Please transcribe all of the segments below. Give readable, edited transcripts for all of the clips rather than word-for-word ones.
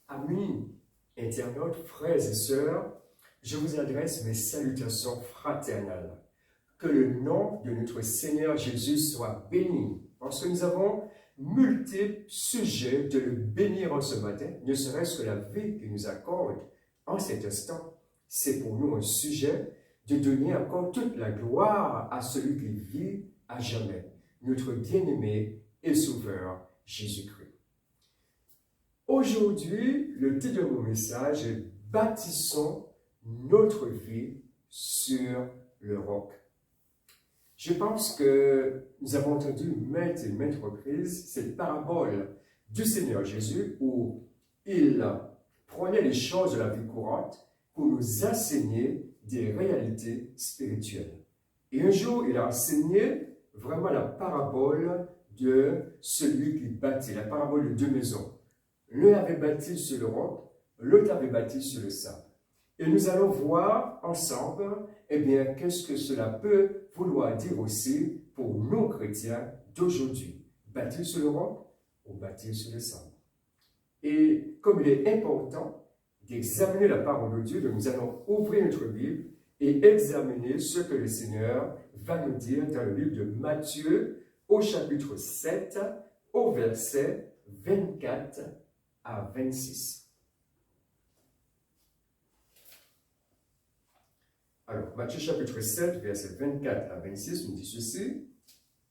Amis, internautes, frères et sœurs, je vous adresse mes salutations fraternelles. Que le nom de notre Seigneur Jésus soit béni, parce que nous avons multiples sujets de le bénir en ce matin, ne serait-ce que la vie qu'il nous accorde en cet instant. C'est pour nous un sujet de donner encore toute la gloire à celui qui vit à jamais, notre bien-aimé et sauveur Jésus-Christ. Aujourd'hui, le titre de mon message est « Bâtissons notre vie sur le roc ». Je pense que nous avons entendu maintes et maintes reprises cette parabole du Seigneur Jésus où il prenait les choses de la vie courante pour nous enseigner des réalités spirituelles. Et un jour, il a enseigné vraiment la parabole de celui qui bâtit, la parabole de deux maisons. L'un avait bâti sur le roc, l'autre avait bâti sur le sable. Et nous allons voir ensemble, eh bien, qu'est-ce que cela peut vouloir dire aussi pour nous chrétiens d'aujourd'hui. Bâtir sur le roc ou bâtir sur le sable. Et comme il est important d'examiner la parole de Dieu, nous allons ouvrir notre Bible et examiner ce que le Seigneur va nous dire dans le livre de Matthieu au chapitre 7, au verset 24 à 26. Alors, Matthieu chapitre 7, verset 24 à 26, nous dit ceci.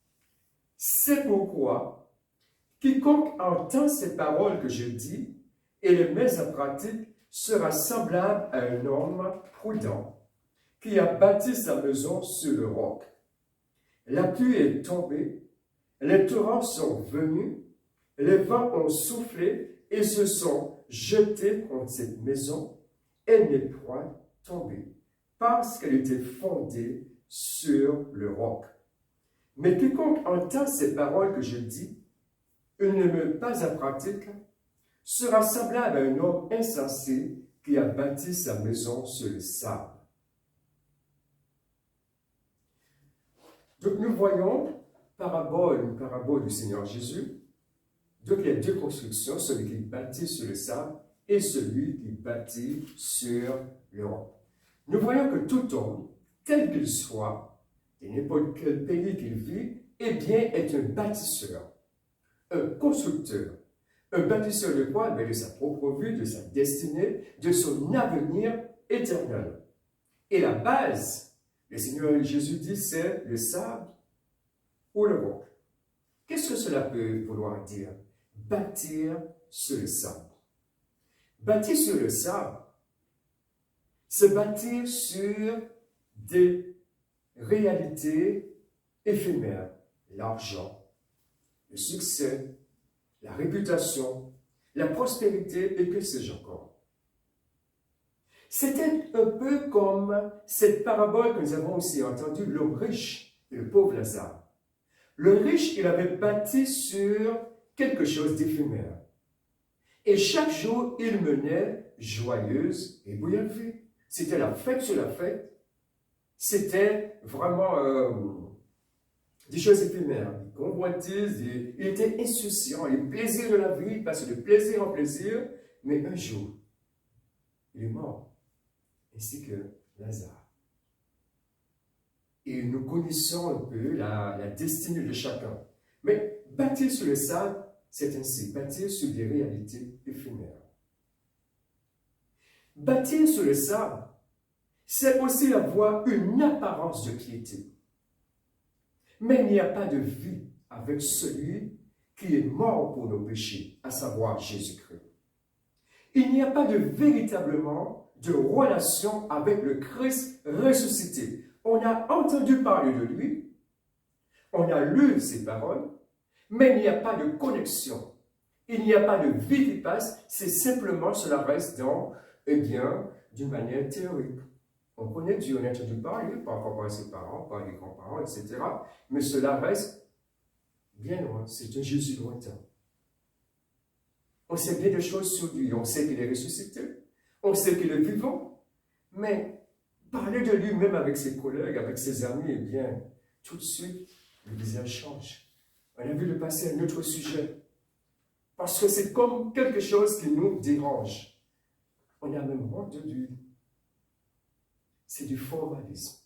« C'est pourquoi, quiconque entend ces paroles que je dis et les met en pratique sera semblable à un homme prudent qui a bâti sa maison sur le roc. La pluie est tombée, les torrents sont venus, les vents ont soufflé et se sont jetés contre cette maison. Elle n'est point tombée, parce qu'elle était fondée sur le roc. Mais quiconque entend ces paroles que je dis, et ne met pas en pratique, sera semblable à un homme insensé qui a bâti sa maison sur le sable. » Donc nous voyons une parabole du Seigneur Jésus. Donc il y a deux constructions, celui qui bâtit sur le sable et celui qui bâtit sur le roc. Nous voyons que tout homme, tel qu'il soit, de n'importe quel pays qu'il vit, eh bien, est un bâtisseur, un constructeur. Un bâtisseur de quoi? Mais de sa propre vie, de sa destinée, de son avenir éternel. Et la base, le Seigneur Jésus dit, c'est le sable ou le roc. Qu'est-ce que cela peut vouloir dire? Bâtir sur le sable. Bâtir sur le sable, c'est bâtir sur des réalités éphémères, l'argent, le succès, la réputation, la prospérité et que sais-je encore. C'était un peu comme cette parabole que nous avons aussi entendue, l'homme riche et le pauvre Lazare. Le riche, il avait bâti sur quelque chose d'éphémère. Et chaque jour, il menait joyeuse et bouillante vie. C'était la fête sur la fête. C'était vraiment des choses éphémères, des convoitises. Il était insouciant, les plaisirs de la vie, il passait de plaisir en plaisir. Mais un jour, il est mort, ainsi que Lazare. Et nous connaissons un peu la destinée de chacun. Mais bâtir sur le sable, c'est ainsi, bâtir sur des réalités éphémères. Bâtir sur le sable, c'est aussi avoir une apparence de piété. Mais il n'y a pas de vie avec celui qui est mort pour nos péchés, à savoir Jésus-Christ. Il n'y a pas de véritablement de relation avec le Christ ressuscité. On a entendu parler de lui, on a lu ses paroles, mais il n'y a pas de connexion. Il n'y a pas de vie qui passe, c'est simplement, cela reste dans, eh bien, d'une manière théorique. On connaît Dieu, on a entendu parler, parfois par ses parents, par les grands-parents, etc. Mais cela reste bien loin, c'est un Jésus lointain. On sait bien des choses sur lui, on sait qu'il est ressuscité, on sait qu'il est vivant, mais parler de lui même avec ses collègues, avec ses amis, eh bien, tout de suite, le visage change. On a vu le passer à un autre sujet. Parce que c'est comme quelque chose qui nous dérange. On a même honte de lui. C'est du formalisme.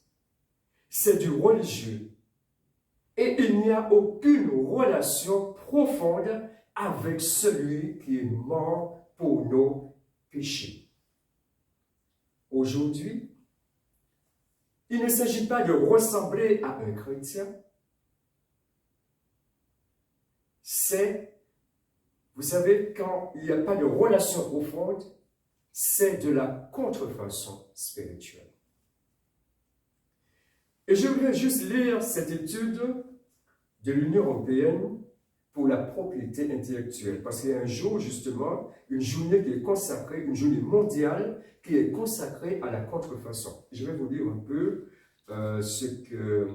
C'est du religieux. Et il n'y a aucune relation profonde avec celui qui est mort pour nos péchés. Aujourd'hui, il ne s'agit pas de ressembler à un chrétien. C'est, vous savez, quand il n'y a pas de relation profonde, c'est de la contrefaçon spirituelle. Et je voulais juste lire cette étude de l'Union européenne pour la propriété intellectuelle. Parce qu'il y a un jour, justement, une journée qui est consacrée, une journée mondiale qui est consacrée à la contrefaçon. Je vais vous lire un peu ce que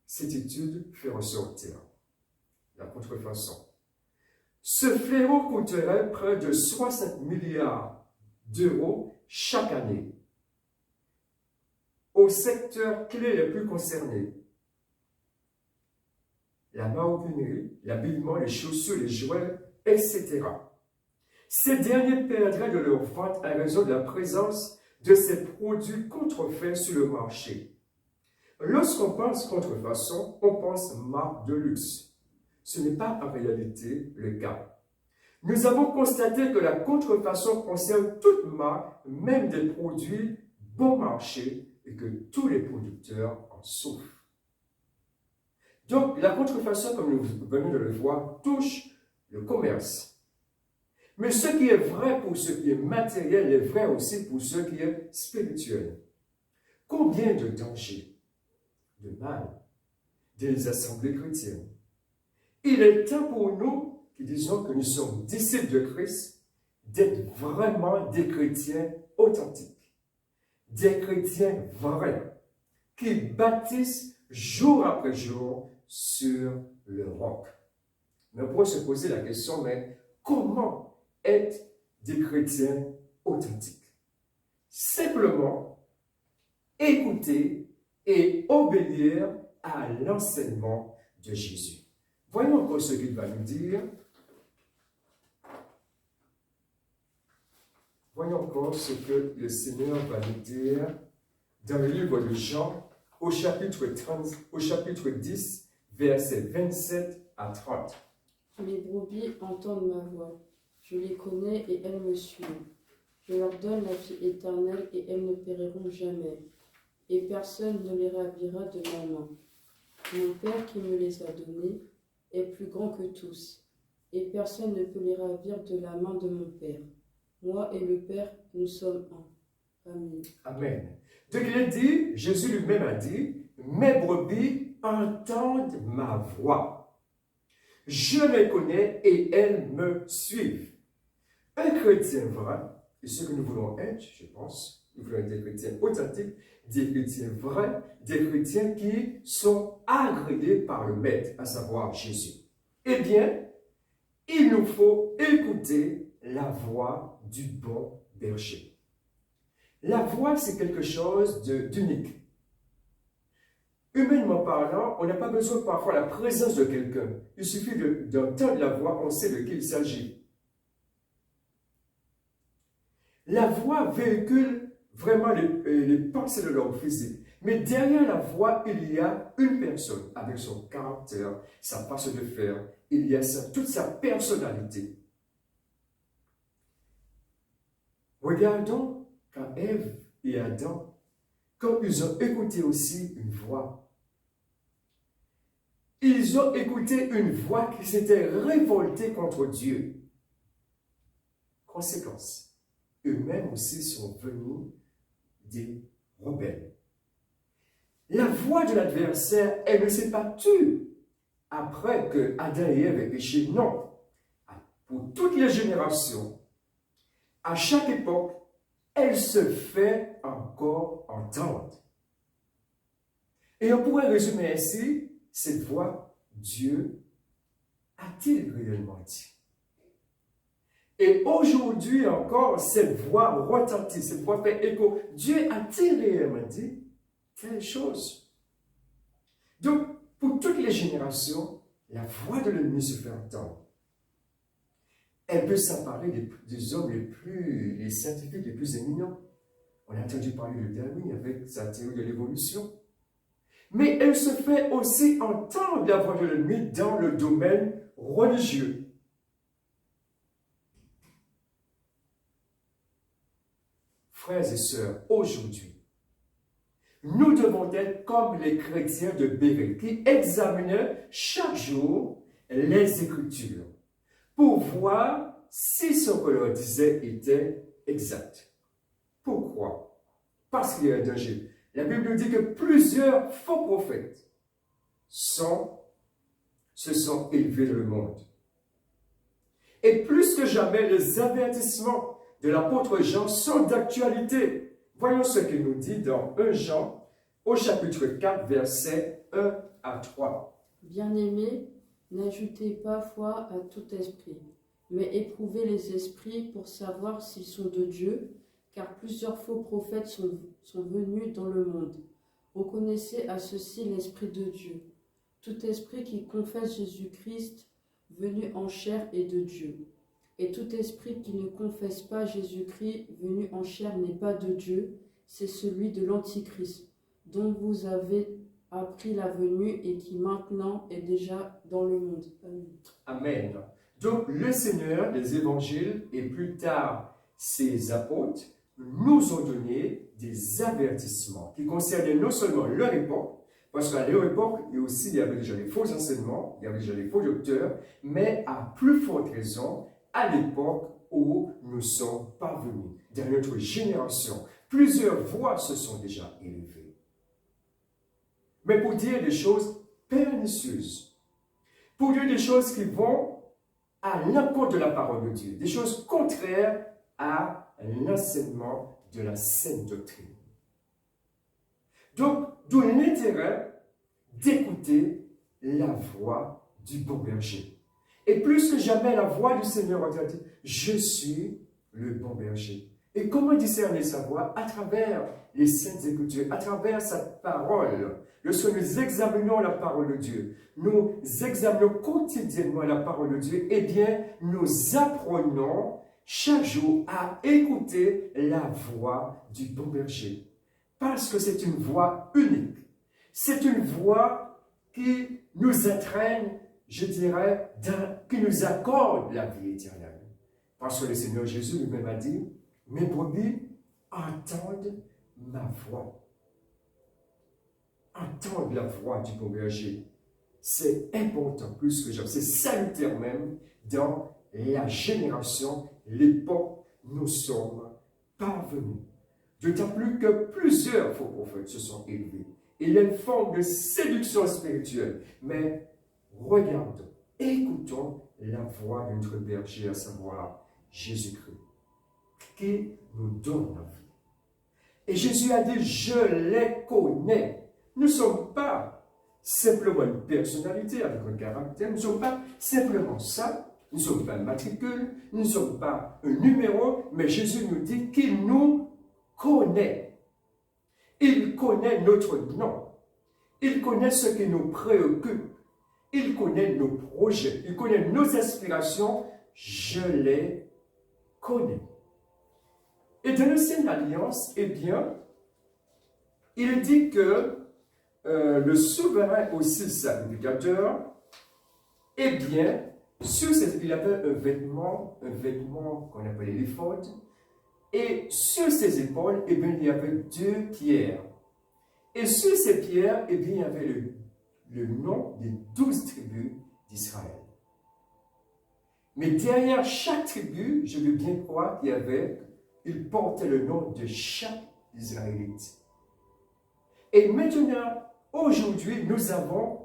cette étude fait ressortir. La contrefaçon. Ce fléau coûterait près de 60 milliards d'euros chaque année aux secteurs clés les plus concernés. La maroquinerie, l'habillement, les chaussures, les jouets, etc. Ces derniers perdraient de leur vente à raison de la présence de ces produits contrefaits sur le marché. Lorsqu'on pense contrefaçon, on pense marque de luxe. Ce n'est pas en réalité le cas. Nous avons constaté que la contrefaçon concerne toute marque, même des produits bon marché, et que tous les producteurs en souffrent. Donc, la contrefaçon, comme nous venons de le voir, touche le commerce. Mais ce qui est vrai pour ce qui est matériel est vrai aussi pour ce qui est spirituel. Combien de dangers, de mal, des assemblées chrétiennes. Il est temps pour nous, qui disons que nous sommes disciples de Christ, d'être vraiment des chrétiens authentiques, des chrétiens vrais, qui bâtissent jour après jour sur le roc. Mais on pourrait se poser la question, mais comment être des chrétiens authentiques? Simplement écouter et obéir à l'enseignement de Jésus. Voyons encore ce qu'il va nous dire. Voyons encore ce que le Seigneur va nous dire dans le livre de Jean, au chapitre 10, versets 27 à 30. Mes brebis entendent ma voix. Je les connais et elles me suivent. Je leur donne la vie éternelle et elles ne périront jamais. Et personne ne les ravira de ma main. Mon Père qui me les a donnés est plus grand que tous. Et personne ne peut les ravir de la main de mon Père. Moi et le Père, nous sommes un. Amen. Amen. Donc il est dit, Jésus lui-même a dit, mes brebis entendent ma voix. Je les connais et elles me suivent. Un chrétien vrai, et ce que nous voulons être, je pense, nous voulons être des chrétiens authentiques, des chrétiens vrais, des chrétiens qui sont agréés par le Maître, à savoir Jésus. Eh bien, il nous faut écouter la voix du bon berger. La voix, c'est quelque chose d'unique. Humainement parlant, on n'a pas besoin parfois de la présence de quelqu'un. Il suffit d'entendre la voix, on sait de qui il s'agit. La voix véhicule vraiment les pensées de l'homme physique. Mais derrière la voix, il y a une personne avec son caractère, sa façon de faire. Il y a toute sa personnalité. Regardons quand Ève et Adam, quand ils ont écouté aussi une voix. Ils ont écouté une voix qui s'était révoltée contre Dieu. Conséquence. Eux-mêmes aussi sont venus des rebelles. La voix de l'adversaire, elle ne s'est pas tue après que Adam et Ève aient péché. Non. Pour toutes les générations, à chaque époque, elle se fait encore entendre. Et on pourrait résumer ainsi, cette voix, Dieu a-t-il réellement dit? Et aujourd'hui encore, cette voix retentit, cette voix fait écho. Dieu a-t-il réellement dit telle chose? Donc, pour toutes les générations, la voix de l'ennemi se fait entendre. Elle peut s'emparer des hommes les scientifiques les plus éminents. On a entendu parler de Darwin avec sa théorie de l'évolution. Mais elle se fait aussi entendre la voix de l'ennemi dans le domaine religieux. Frères et sœurs, aujourd'hui, nous devons être comme les chrétiens de Béryl qui examinaient chaque jour les Écritures pour voir si ce que leur disait était exact. Pourquoi? Parce qu'il y a un danger. La Bible dit que plusieurs faux prophètes se sont élevés dans le monde. Et plus que jamais, les avertissements de l'apôtre Jean sont d'actualité. Voyons ce qu'il nous dit dans 1 Jean, au chapitre 4, versets 1 à 3. Bien-aimés, n'ajoutez pas foi à tout esprit, mais éprouvez les esprits pour savoir s'ils sont de Dieu, car plusieurs faux prophètes sont venus dans le monde. Reconnaissez à ceci l'Esprit de Dieu. Tout esprit qui confesse Jésus-Christ venu en chair est de Dieu. Et tout esprit qui ne confesse pas Jésus-Christ venu en chair n'est pas de Dieu, c'est celui de l'Antichrist, dont vous avez appris la venue et qui maintenant est déjà dans le monde. Amen. Amen. Donc le Seigneur, les évangiles et plus tard ses apôtres nous ont donné des avertissements qui concernaient non seulement leur époque, parce qu'à leur époque, il y avait déjà des faux enseignements, il y avait déjà des faux docteurs, mais à plus forte raison, à l'époque où nous sommes parvenus, dans notre génération, plusieurs voix se sont déjà élevées. Mais pour dire des choses pernicieuses, pour dire des choses qui vont à l'encontre de la parole de Dieu, des choses contraires à l'enseignement de la saine doctrine. Donc, d'où l'intérêt d'écouter la voix du bon berger. Et plus que jamais, la voix du Seigneur a dit, je suis le bon berger. Et comment discerner sa voix? À travers les saintes écritures, à travers sa parole. Lorsque nous examinons la parole de Dieu, nous examinons quotidiennement la parole de Dieu, eh bien, nous apprenons chaque jour à écouter la voix du bon berger. Parce que c'est une voix unique. C'est une voix qui nous entraîne, je dirais, qui nous accorde la vie éternelle. Parce que le Seigneur Jésus lui-même a dit, mes brebis entendent ma voix. Entendre la voix du bon berger, c'est important plus que jamais. C'est salutaire même dans la génération, l'époque où nous sommes parvenus. D'autant plus que plusieurs faux prophètes se sont élevés. Il y a une forme de séduction spirituelle. Mais regardons, écoutons la voix de notre berger, à savoir Jésus-Christ, qui nous donne la vie. Et Jésus a dit, je les connais. Nous ne sommes pas simplement une personnalité avec un caractère, nous ne sommes pas simplement ça, nous ne sommes pas un matricule, nous ne sommes pas un numéro, mais Jésus nous dit qu'il nous connaît. Il connaît notre nom. Il connaît ce qui nous préoccupe. Il connaît nos projets. Il connaît nos aspirations. Je les connais. Et dans l'Ancienne Alliance, eh bien, il dit que le souverain aussi sacrificateur, eh bien, il avait un vêtement qu'on appelait l'éphod, et sur ses épaules, eh bien, il y avait 2 pierres. Et sur ces pierres, eh bien, il y avait le nom des 12 tribus d'Israël. Mais derrière chaque tribu, je veux bien croire il portait le nom de chaque Israélite. Et maintenant, aujourd'hui, nous avons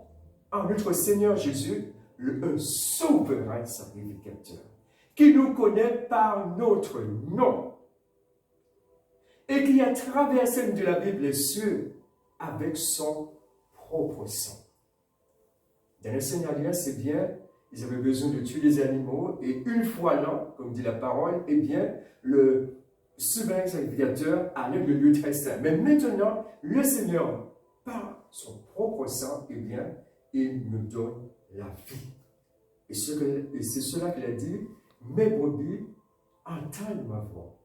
en notre Seigneur Jésus un souverain sacrificateur qui nous connaît par notre nom et qui a traversé de la Bible les cieux avec son propre sang. Dans l'Ancienne Alliance, c'est bien, ils avaient besoin de tuer des animaux et une fois l'an, comme dit la parole, eh bien, le souverain sacrificateur allait le lieu très saint. Mais maintenant, le Seigneur, par son propre sang, eh bien, il nous donne la vie. Et c'est cela qu'il a dit, mes brebis entendent ma voix.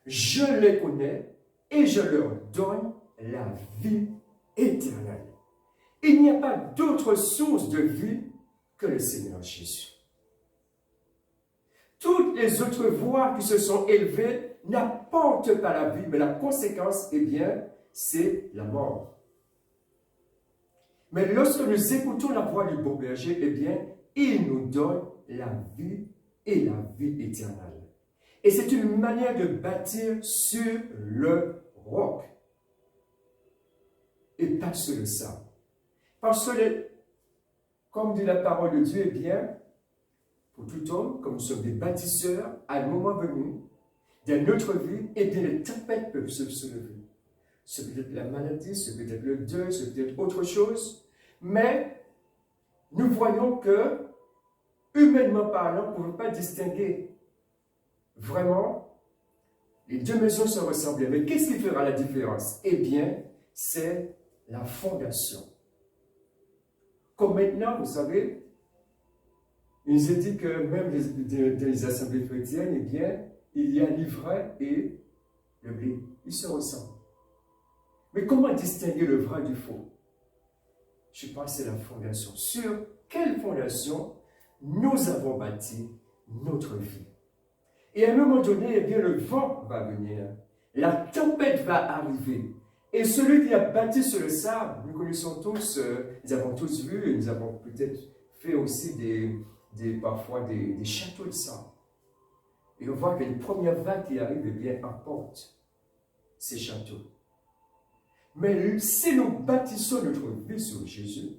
Je les connais et je leur donne la vie éternelle. Il n'y a pas d'autre source de vie que le Seigneur Jésus. Toutes les autres voies qui se sont élevées n'apportent pas la vie, mais la conséquence, eh bien, c'est la mort. Mais lorsque nous écoutons la voix du bon berger, eh bien, il nous donne la vie et la vie éternelle. Et c'est une manière de bâtir sur le roc et pas sur le sable. Parce que, comme dit la parole de Dieu, eh bien, pour tout homme, comme nous sommes des bâtisseurs, à un moment venu, dans notre vie, eh bien, les tempêtes peuvent se lever. C'est peut-être la maladie, c'est peut-être le deuil, c'est peut-être autre chose. Mais nous voyons que, humainement parlant, on ne peut pas distinguer vraiment les deux maisons se ressemblaient. Mais qu'est-ce qui fera la différence? Eh bien, c'est la fondation. Comme maintenant, vous savez, il nous est dit que même dans les assemblées chrétiennes, eh bien, il y a l'ivraie et le blé. Ils se ressemblent. Mais comment distinguer le vrai du faux? Je pense que c'est la fondation. Sur quelle fondation nous avons bâti notre vie? Et à un moment donné, eh bien, le vent va venir. La tempête va arriver. Et celui qui a bâti sur le sable, nous connaissons tous, nous avons tous vu, et nous avons peut-être fait aussi parfois des châteaux de sable. Et on voit que les premières vagues qui arrivent, eh bien, emportent ces châteaux. Mais si nous bâtissons notre vie sur Jésus,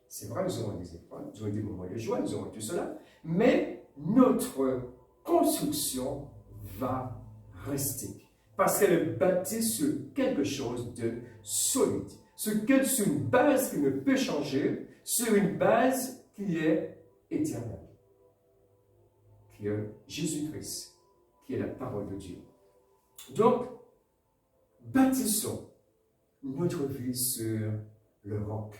c'est vrai, nous aurons des épreuves, nous aurons des moments de joie, nous aurons tout cela, mais notre construction va rester. Parce qu'elle est bâtie sur quelque chose de solide, sur une base qui ne peut changer, sur une base qui est éternelle, qui est Jésus-Christ, qui est la parole de Dieu. Donc, bâtissons notre vie sur le roc.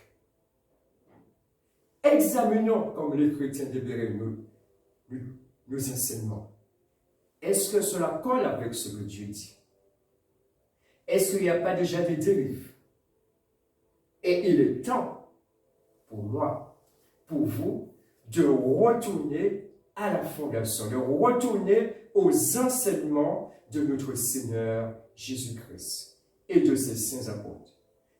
Examinons, comme les chrétiens libérés, nos enseignements. Est-ce que cela colle avec ce que Dieu dit? Est-ce qu'il n'y a pas déjà des dérives? Et il est temps pour moi, pour vous, de retourner à la fondation, de retourner aux enseignements de notre Seigneur Jésus-Christ et de ses saints apôtres,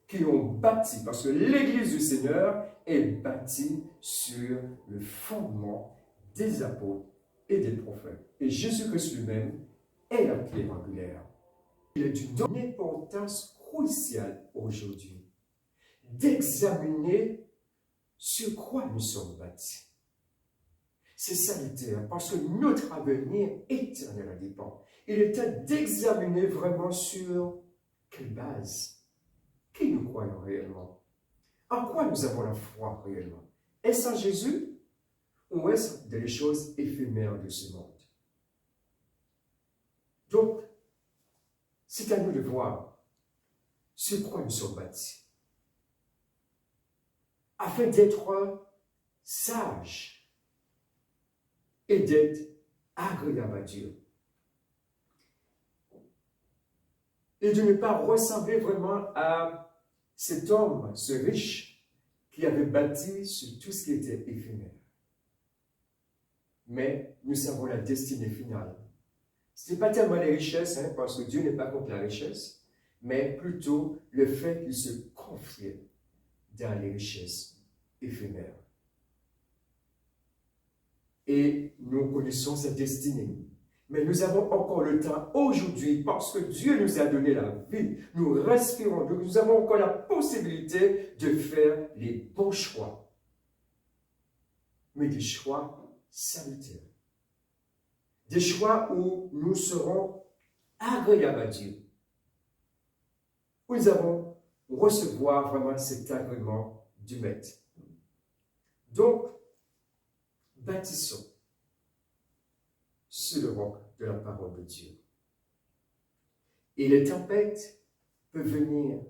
qui ont bâti, parce que l'Église du Seigneur est bâtie sur le fondement des apôtres et des prophètes. Et Jésus-Christ lui-même est la pierre angulaire. Il est d'une importance cruciale aujourd'hui d'examiner sur quoi nous sommes bâtis. C'est salutaire parce que notre avenir éternel en dépend. Il est temps d'examiner vraiment sur quelle base, qui nous croyons réellement, en quoi nous avons la foi réellement. Est-ce en Jésus ou est-ce dans les choses éphémères de ce monde? Donc, c'est à nous de voir sur quoi nous sommes bâtis, afin d'être sages et d'être agréables à Dieu. Et de ne pas ressembler vraiment à cet homme, ce riche, qui avait bâti sur tout ce qui était éphémère. Mais nous savons la destinée finale. Ce n'est pas tellement les richesses, parce que Dieu n'est pas contre la richesse, mais plutôt le fait qu'il se confiait dans les richesses éphémères. Et nous connaissons sa destinée. Mais nous avons encore le temps aujourd'hui, parce que Dieu nous a donné la vie. Nous respirons, donc nous avons encore la possibilité de faire les bons choix. Mais des choix salutaires. Des choix où nous serons agréables à Dieu. Où nous allons recevoir vraiment cet agrément du Maître. Donc, bâtissons sur le roc de la parole de Dieu. Et les tempêtes peuvent venir.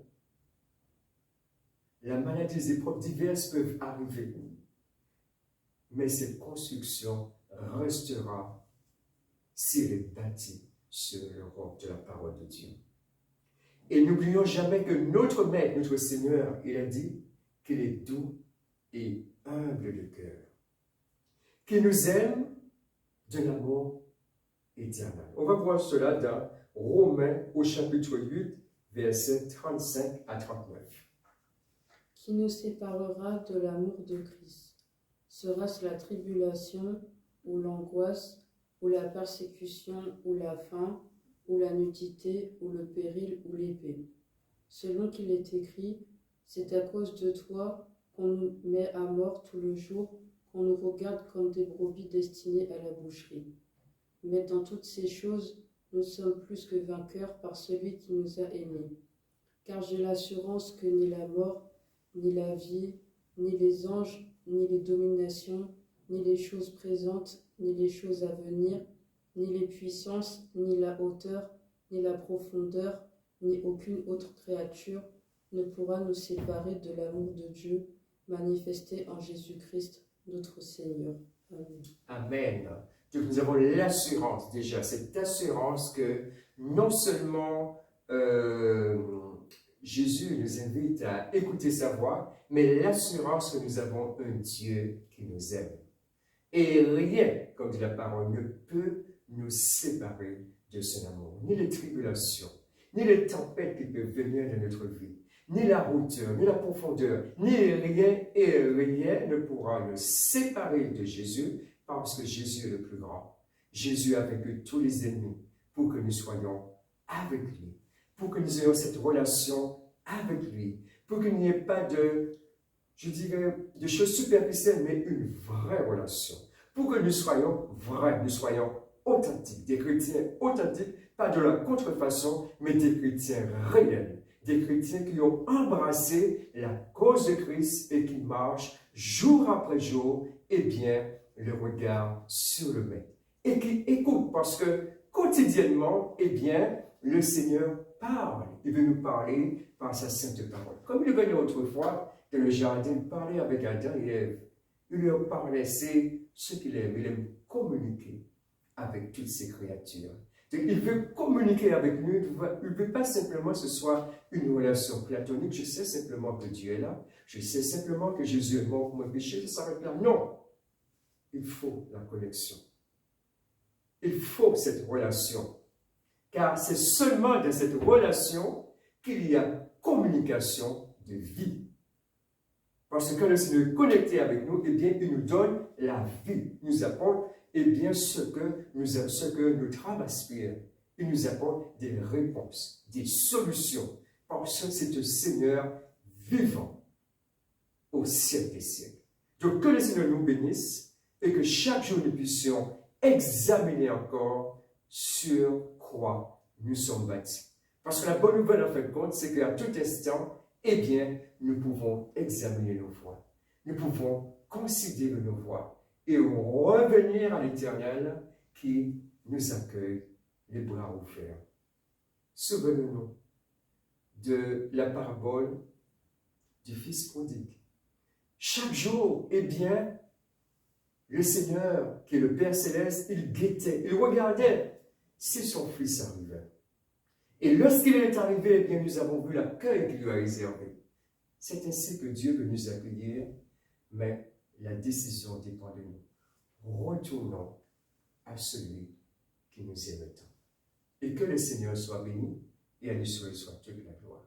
La maladie, des épreuves diverses peuvent arriver. Mais cette construction restera s'il est bâti sur le roc de la parole de Dieu. Et n'oublions jamais que notre Maître, notre Seigneur, il a dit qu'il est doux et humble de cœur, qu'il nous aime de l'amour éternel. On va voir cela dans Romains au chapitre 8, versets 35 à 39. Qui nous séparera de l'amour de Christ? Sera-ce la tribulation, ou l'angoisse, ou la persécution, ou la faim, ou la nudité, ou le péril, ou l'épée? Selon qu'il est écrit, c'est à cause de toi qu'on nous met à mort tout le jour, qu'on nous regarde comme des brebis destinées à la boucherie. Mais dans toutes ces choses, nous sommes plus que vainqueurs par celui qui nous a aimés. Car j'ai l'assurance que ni la mort, ni la vie, ni les anges, ni les dominations, ni les choses présentes, ni les choses à venir, ni les puissances, ni la hauteur, ni la profondeur, ni aucune autre créature ne pourra nous séparer de l'amour de Dieu manifesté en Jésus-Christ, notre Seigneur. Amen. Amen. Donc nous avons l'assurance déjà, cette assurance que non seulement Jésus nous invite à écouter sa voix, mais l'assurance que nous avons un Dieu qui nous aime. Et rien, comme dit la parole, ne peut nous séparer de son amour. Ni les tribulations, ni les tempêtes qui peuvent venir dans notre vie, ni la hauteur, ni la profondeur, ni rien et rien ne pourra nous séparer de Jésus, parce que Jésus est le plus grand. Jésus a vaincu tous les ennemis pour que nous soyons avec lui, pour que nous ayons cette relation avec lui, pour qu'il n'y ait pas de, je dirais, de choses superficielles, mais une vraie relation, pour que nous soyons vrais, nous soyons authentiques, des chrétiens authentiques, pas de la contrefaçon, mais des chrétiens réels, des chrétiens qui ont embrassé la cause de Christ et qui marchent jour après jour, et bien, le regard sur le Maître, et qui écoutent, parce que quotidiennement, eh bien, le Seigneur parle. Il veut nous parler par sa sainte parole. Comme il venait autrefois dans le jardin, parler avec Adam et Ève. Il leur parlait, c'est ce qu'il aime. Il aime communiquer avec toutes ces créatures. Donc, il veut communiquer avec nous. Il ne veut pas simplement que ce soit une relation platonique. Je sais simplement que Dieu est là. Je sais simplement que Jésus est mort pour mon péché. Ça s'arrête là. Non. Il faut la connexion. Il faut cette relation. Car c'est seulement dans cette relation qu'il y a communication de vie. Parce que quand le Seigneur est connecté avec nous, eh bien, il nous donne la vie. Il nous apporte, eh bien, ce que notre âme aspire. Il nous apporte des réponses, des solutions. Parce que c'est un Seigneur vivant au siècle des siècles. Donc, que le Seigneur nous bénisse et que chaque jour nous puissions examiner encore sur quoi nous sommes bâtis. Parce que la bonne nouvelle, en fin de compte, c'est qu'à tout instant, eh bien, nous pouvons examiner nos voies. Nous pouvons considérer nos voies et revenir à l'Éternel qui nous accueille les bras ouverts. Souvenons-nous de la parabole du Fils prodigue. Chaque jour, eh bien, le Seigneur, qui est le Père Céleste, il guettait, il regardait si son Fils arrivait. Et lorsqu'il est arrivé, eh bien, nous avons vu l'accueil qu'il lui a réservé. C'est ainsi que Dieu veut nous accueillir, mais la décision dépend de nous. Retournons à celui qui nous aime tant. Et que le Seigneur soit béni, et à lui soit toute la gloire.